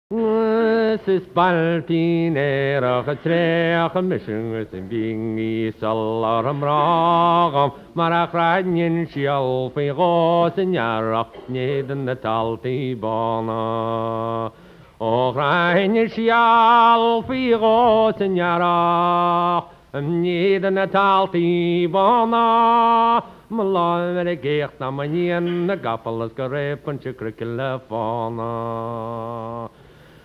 Sis balpinera trech missions in being salar amragam marachranyin shial figos in yarach neden the talti bana. O rain shial figos in yarach neden the talti bana. Malay geert na manien the gappel is garep and chikrikilla fauna.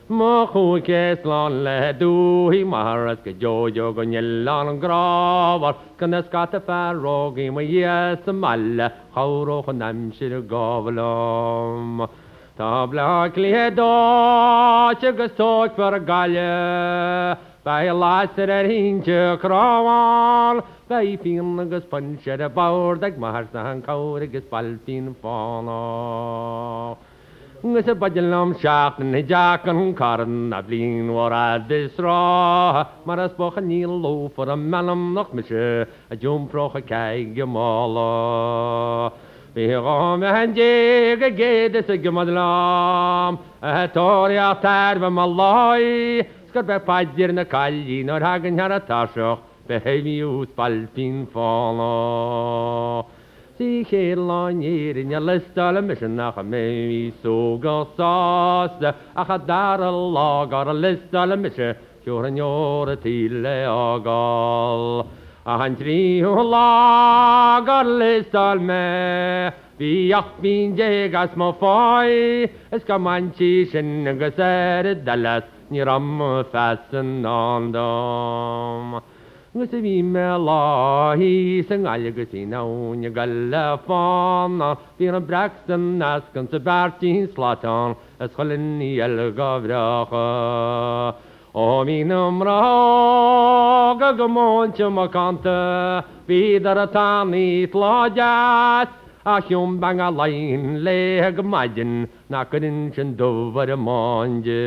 Mo khu kes lon le du hi maras ke jojo go nyellan gravar kan skata farogi mo yes mal khawro khnam shir govlom tabla kledo chig sok for galle by laser hinche krawan by fin gus puncher the baur dag maharsan kaur gus palpin fana. Ngse bajalam shaft ne jakan karn ablin wara disra maras bochnil lo for a malam noch mische a jum proche kai gemala we ram hanje gede se gemadlam a toria tar ve malai skar be padir na kalli nor hagen hara tasho be hevi us palpin fala. Si chélan in je listal mission nach a me so go sauce a chadar a log or a listal mission jor an jor tile agal a han tri log or listal me vi ach bin jegas mo foi es ka manchi shin gaser dallas ni ram fasten on dom. Ngse vi me la hi seng algesi no ni galla fana vir braxton naskan se bartin slatan es khalin el gavracha o mi numra gagmon chmakanta vidar tani tlajas a hum banga lain leg majin nakrin chendover manje.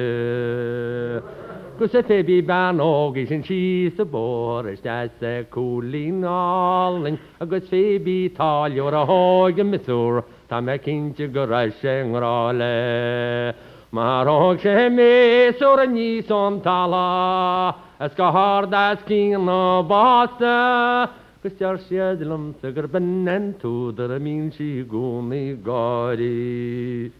Kusse bi ban og sin cheese bor stas coolin alling agus bi tal your hog misur ta mekin to garasheng rale marog sheme sur ni son tala as ka hard as king no basta kusjar shedlum sugar benen to der min shi gumi gari.